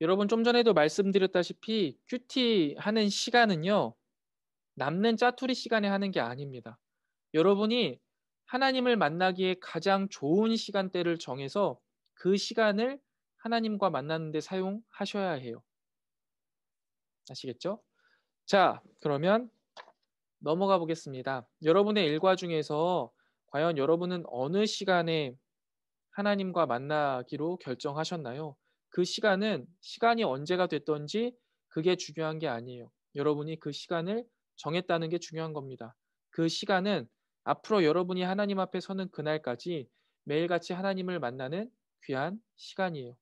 여러분 좀 전에도 말씀드렸다시피 큐티 하는 시간은요. 남는 짜투리 시간에 하는 게 아닙니다. 여러분이 하나님을 만나기에 가장 좋은 시간대를 정해서 그 시간을 하나님과 만나는 데 사용하셔야 해요. 아시겠죠? 자, 그러면 넘어가 보겠습니다. 여러분의 일과 중에서 과연 여러분은 어느 시간에 하나님과 만나기로 결정하셨나요? 그 시간은 시간이 언제가 됐든지 그게 중요한 게 아니에요. 여러분이 그 시간을 정했다는 게 중요한 겁니다. 그 시간은 앞으로 여러분이 하나님 앞에 서는 그날까지 매일같이 하나님을 만나는 귀한 시간이에요.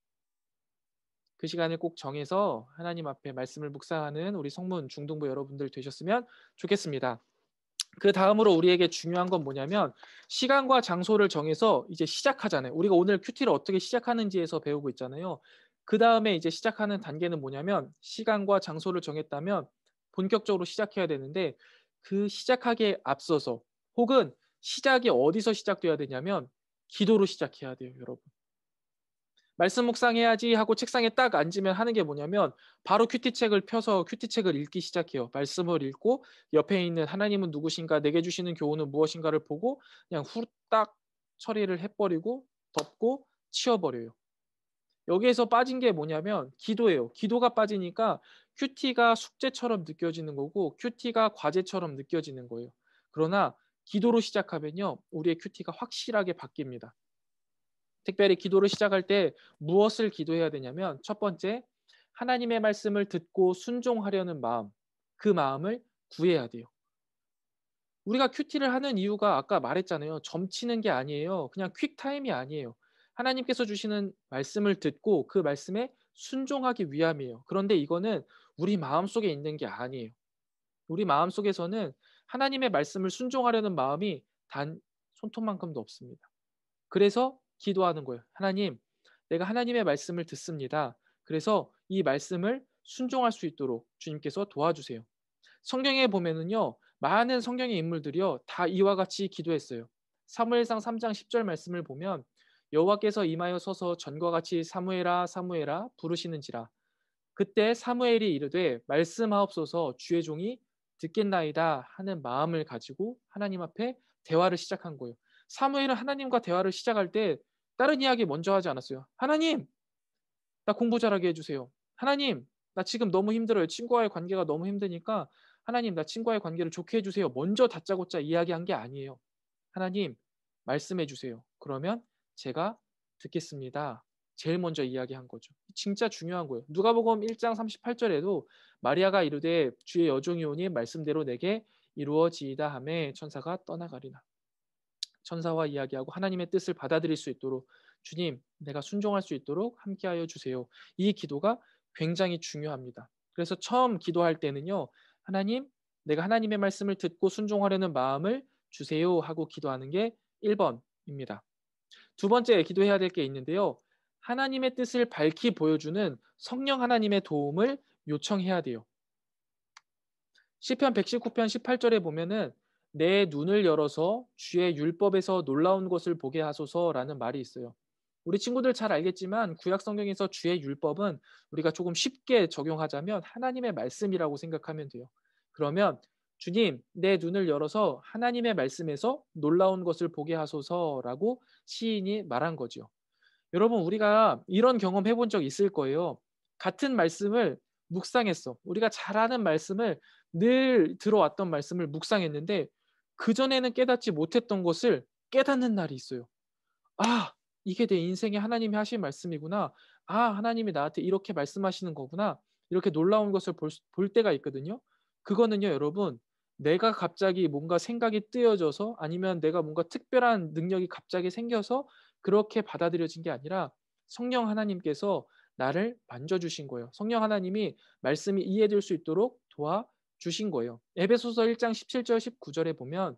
그 시간을 꼭 정해서 하나님 앞에 말씀을 묵상하는 우리 성문 중등부 여러분들 되셨으면 좋겠습니다. 그 다음으로 우리에게 중요한 건 뭐냐면 시간과 장소를 정해서 이제 시작하잖아요. 우리가 오늘 큐티를 어떻게 시작하는지에서 배우고 있잖아요. 그 다음에 이제 시작하는 단계는 뭐냐면 시간과 장소를 정했다면 본격적으로 시작해야 되는데 그 시작하기에 앞서서 혹은 시작이 어디서 시작돼야 되냐면 기도로 시작해야 돼요, 여러분. 말씀 묵상해야지 하고 책상에 딱 앉으면 하는 게 뭐냐면 바로 큐티책을 펴서 큐티책을 읽기 시작해요. 말씀을 읽고 옆에 있는 하나님은 누구신가, 내게 주시는 교훈은 무엇인가를 보고 그냥 후딱 처리를 해버리고 덮고 치워버려요. 여기에서 빠진 게 뭐냐면 기도예요. 기도가 빠지니까 큐티가 숙제처럼 느껴지는 거고 큐티가 과제처럼 느껴지는 거예요. 그러나 기도로 시작하면요. 우리의 큐티가 확실하게 바뀝니다. 특별히 기도를 시작할 때 무엇을 기도해야 되냐면 첫 번째, 하나님의 말씀을 듣고 순종하려는 마음, 그 마음을 구해야 돼요. 우리가 큐티를 하는 이유가 아까 말했잖아요. 점치는 게 아니에요. 그냥 퀵타임이 아니에요. 하나님께서 주시는 말씀을 듣고 그 말씀에 순종하기 위함이에요. 그런데 이거는 우리 마음속에 있는 게 아니에요. 우리 마음속에서는 하나님의 말씀을 순종하려는 마음이 단 손톱만큼도 없습니다. 그래서 기도하는 거예요. 하나님, 내가 하나님의 말씀을 듣습니다. 그래서 이 말씀을 순종할 수 있도록 주님께서 도와주세요. 성경에 보면은요, 많은 성경의 인물들이요, 다 이와 같이 기도했어요. 사무엘상 3장 10절 말씀을 보면 여호와께서 임하여 서서 전과 같이 사무엘아 사무엘아 부르시는지라. 그때 사무엘이 이르되 말씀하옵소서 주의 종이 듣겠나이다 하는 마음을 가지고 하나님 앞에 대화를 시작한 거예요. 사무엘은 하나님과 대화를 시작할 때 다른 이야기 먼저 하지 않았어요. 하나님, 나 공부 잘하게 해주세요. 하나님, 나 지금 너무 힘들어요. 친구와의 관계가 너무 힘드니까 하나님, 나 친구와의 관계를 좋게 해주세요. 먼저 다짜고짜 이야기한 게 아니에요. 하나님, 말씀해 주세요. 그러면 제가 듣겠습니다. 제일 먼저 이야기한 거죠. 진짜 중요한 거예요. 누가복음 1장 38절에도 마리아가 이르되 주의 여종이 오니 말씀대로 내게 이루어지이다 하매 천사가 떠나가리라. 천사와 이야기하고 하나님의 뜻을 받아들일 수 있도록 주님, 내가 순종할 수 있도록 함께하여 주세요. 이 기도가 굉장히 중요합니다. 그래서 처음 기도할 때는요, 하나님, 내가 하나님의 말씀을 듣고 순종하려는 마음을 주세요 하고 기도하는 게 1번입니다. 두 번째 기도해야 될 게 있는데요. 하나님의 뜻을 밝히 보여주는 성령 하나님의 도움을 요청해야 돼요. 시편 119편 18절에 보면은 내 눈을 열어서 주의 율법에서 놀라운 것을 보게 하소서라는 말이 있어요. 우리 친구들 잘 알겠지만 구약 성경에서 주의 율법은 우리가 조금 쉽게 적용하자면 하나님의 말씀이라고 생각하면 돼요. 그러면 주님, 내 눈을 열어서 하나님의 말씀에서 놀라운 것을 보게 하소서라고 시인이 말한 거죠. 여러분, 우리가 이런 경험 해본 적 있을 거예요. 같은 말씀을 묵상했어. 우리가 잘 아는 말씀을 늘 들어왔던 말씀을 묵상했는데 그전에는 깨닫지 못했던 것을 깨닫는 날이 있어요. 아, 이게 내 인생에 하나님이 하신 말씀이구나. 아, 하나님이 나한테 이렇게 말씀하시는 거구나. 이렇게 놀라운 것을 볼 때가 있거든요. 그거는요, 여러분, 내가 갑자기 뭔가 생각이 뜨여져서 아니면 내가 뭔가 특별한 능력이 갑자기 생겨서 그렇게 받아들여진 게 아니라 성령 하나님께서 나를 만져주신 거예요. 성령 하나님이 말씀이 이해될 수 있도록 도와주신 거예요. 에베소서 1장 17절 19절에 보면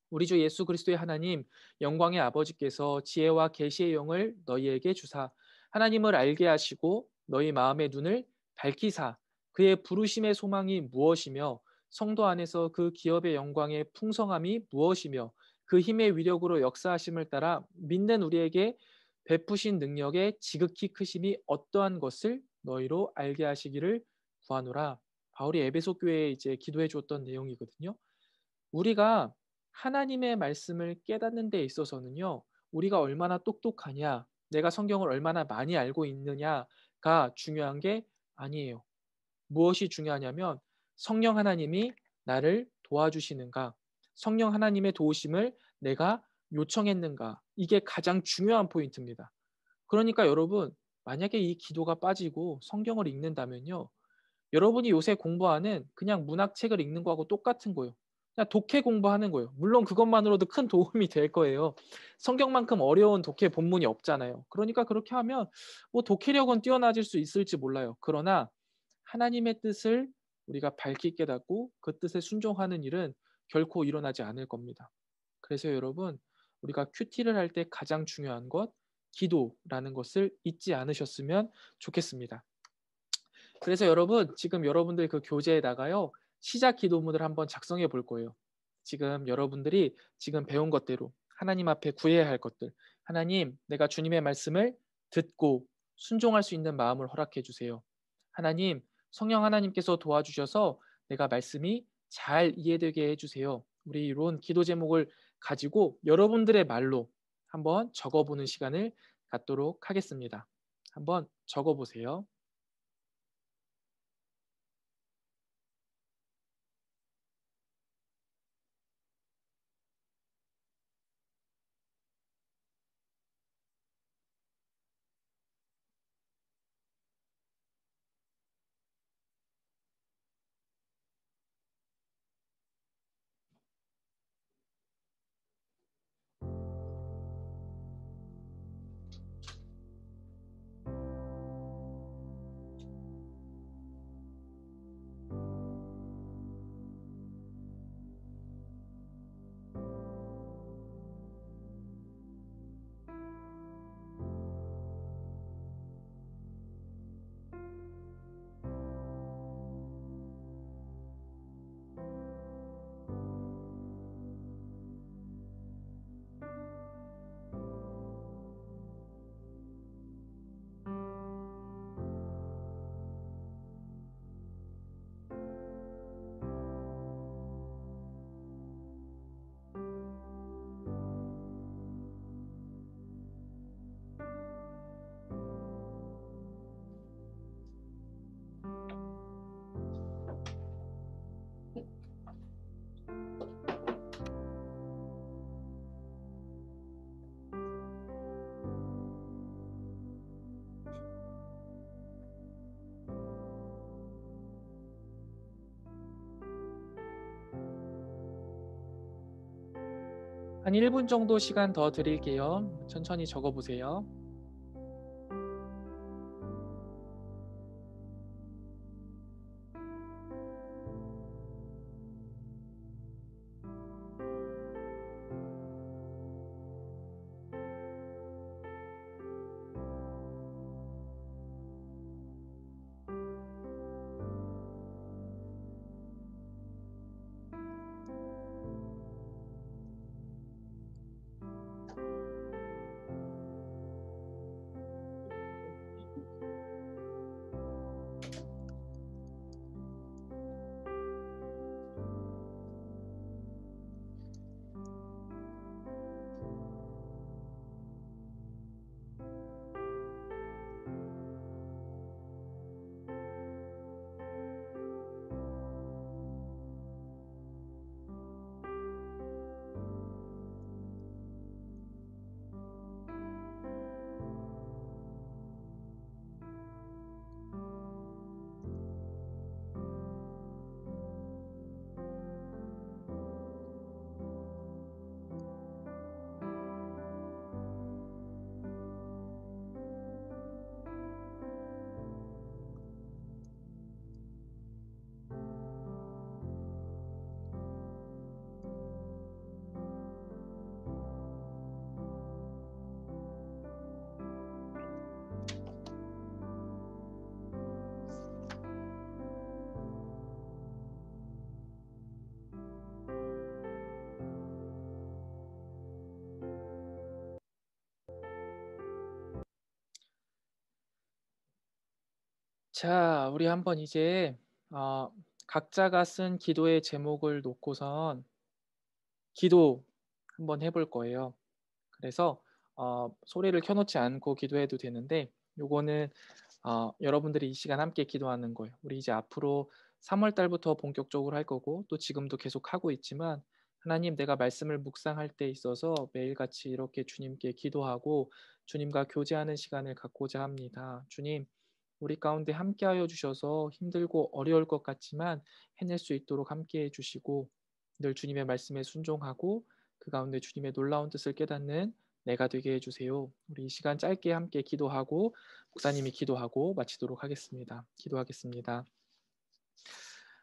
우리 주 예수 그리스도의 하나님 영광의 아버지께서 지혜와 계시의 영을 너희에게 주사 하나님을 알게 하시고 너희 마음의 눈을 밝히사 그의 부르심의 소망이 무엇이며 성도 안에서 그 기업의 영광의 풍성함이 무엇이며 그 힘의 위력으로 역사하심을 따라 믿는 우리에게 베푸신 능력의 지극히 크심이 어떠한 것을 너희로 알게 하시기를 구하노라. 바울이 에베소 교회에 이제 기도해 주었던 내용이거든요. 우리가 하나님의 말씀을 깨닫는 데 있어서는요. 우리가 얼마나 똑똑하냐, 내가 성경을 얼마나 많이 알고 있느냐가 중요한 게 아니에요. 무엇이 중요하냐면 성령 하나님이 나를 도와주시는가, 성령 하나님의 도우심을 내가 요청했는가, 이게 가장 중요한 포인트입니다. 그러니까 여러분, 만약에 이 기도가 빠지고 성경을 읽는다면요. 여러분이 요새 공부하는 그냥 문학책을 읽는 거하고 똑같은 거예요. 그냥 독해 공부하는 거예요. 물론 그것만으로도 큰 도움이 될 거예요. 성경만큼 어려운 독해 본문이 없잖아요. 그러니까 그렇게 하면 뭐 독해력은 뛰어나질 수 있을지 몰라요. 그러나 하나님의 뜻을 우리가 밝히 깨닫고 그 뜻에 순종하는 일은 결코 일어나지 않을 겁니다. 그래서 여러분, 우리가 큐티를 할 때 가장 중요한 것, 기도라는 것을 잊지 않으셨으면 좋겠습니다. 그래서 여러분, 지금 여러분들 그 교재에다가요, 시작 기도문을 한번 작성해 볼 거예요. 지금 여러분들이 지금 배운 것대로 하나님 앞에 구해야 할 것들, 하나님, 내가 주님의 말씀을 듣고 순종할 수 있는 마음을 허락해 주세요. 하나님, 성령 하나님께서 도와주셔서 내가 말씀이 잘 이해되게 해주세요. 우리 이런 기도 제목을 가지고 여러분들의 말로 한번 적어보는 시간을 갖도록 하겠습니다. 한번 적어보세요. 한 1분 정도 시간 더 드릴게요. 천천히 적어보세요. 자, 우리 한번 이제 어, 각자가 쓴 기도의 제목을 놓고선 기도 한번 해볼 거예요. 그래서 소리를 켜놓지 않고 기도해도 되는데 요거는 여러분들이 이 시간 함께 기도하는 거예요. 우리 이제 앞으로 3월 달부터 본격적으로 할 거고 또 지금도 계속 하고 있지만 하나님 내가 말씀을 묵상할 때 있어서 매일같이 이렇게 주님께 기도하고 주님과 교제하는 시간을 갖고자 합니다. 주님, 우리 가운데 함께하여 주셔서 힘들고 어려울 것 같지만 해낼 수 있도록 함께해 주시고 늘 주님의 말씀에 순종하고 그 가운데 주님의 놀라운 뜻을 깨닫는 내가 되게 해 주세요. 우리 이 시간 짧게 함께 기도하고 목사님이 기도하고 마치도록 하겠습니다. 기도하겠습니다.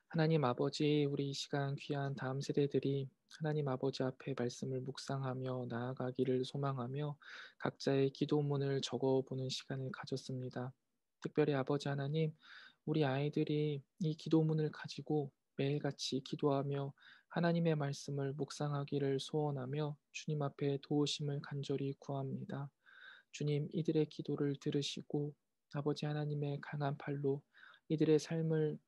하나님 아버지, 우리 이 시간 귀한 다음 세대들이 하나님 아버지 앞에 말씀을 묵상하며 나아가기를 소망하며 각자의 기도문을 적어보는 시간을 가졌습니다. 특별히 아버지 하나님, 우리 아이들이 이 기도문을 가지고 매일같이 기도하며 하나님의 말씀을 묵상하기를 소원하며 주님 앞에 도우심을 간절히 구합니다. 주님, 이들의 기도를 들으시고 아버지 하나님의 강한 팔로 이들의 삶을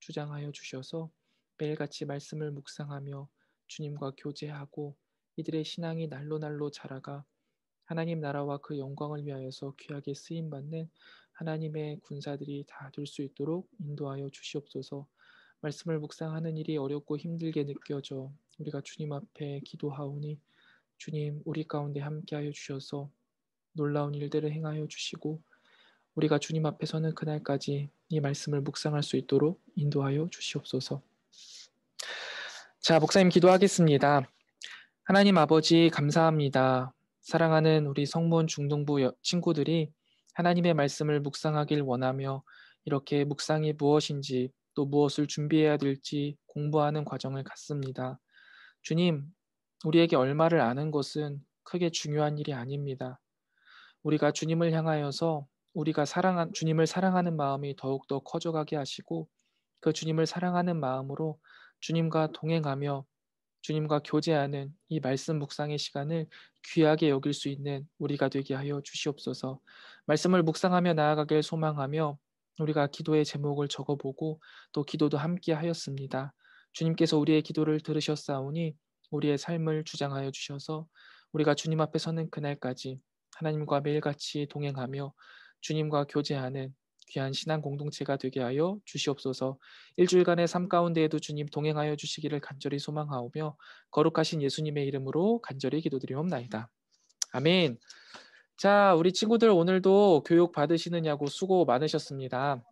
주장하여 주셔서 매일같이 말씀을 묵상하며 주님과 교제하고 이들의 신앙이 날로 날로 자라가 하나님 나라와 그 영광을 위하여서 귀하게 쓰임 받는 하나님의 군사들이 다 될 수 있도록 인도하여 주시옵소서. 말씀을 묵상하는 일이 어렵고 힘들게 느껴져 우리가 주님 앞에 기도하오니 주님 우리 가운데 함께하여 주셔서 놀라운 일들을 행하여 주시고 우리가 주님 앞에 서는 그날까지 이 말씀을 묵상할 수 있도록 인도하여 주시옵소서. 자, 목사님 기도하겠습니다. 하나님 아버지 감사합니다. 사랑하는 우리 성문 중등부 친구들이 하나님의 말씀을 묵상하길 원하며 이렇게 묵상이 무엇인지 또 무엇을 준비해야 될지 공부하는 과정을 갖습니다. 주님, 우리에게 얼마를 아는 것은 크게 중요한 일이 아닙니다. 우리가 주님을 향하여서 우리가 주님을 사랑하는 마음이 더욱더 커져가게 하시고 그 주님을 사랑하는 마음으로 주님과 동행하며 주님과 교제하는 이 말씀 묵상의 시간을 귀하게 여길 수 있는 우리가 되게 하여 주시옵소서. 말씀을 묵상하며 나아가길 소망하며 우리가 기도의 제목을 적어보고 또 기도도 함께 하였습니다. 주님께서 우리의 기도를 들으셨사오니 우리의 삶을 주장하여 주셔서 우리가 주님 앞에 서는 그날까지 하나님과 매일같이 동행하며 주님과 교제하는 귀한 신앙 공동체가 되게 하여 주시옵소서. 일주일간의 삶 가운데에도 주님 동행하여 주시기를 간절히 소망하오며 거룩하신 예수님의 이름으로 간절히 기도드리옵나이다. 아멘. 자, 우리 친구들 오늘도 교육 받으시느냐고 수고 많으셨습니다.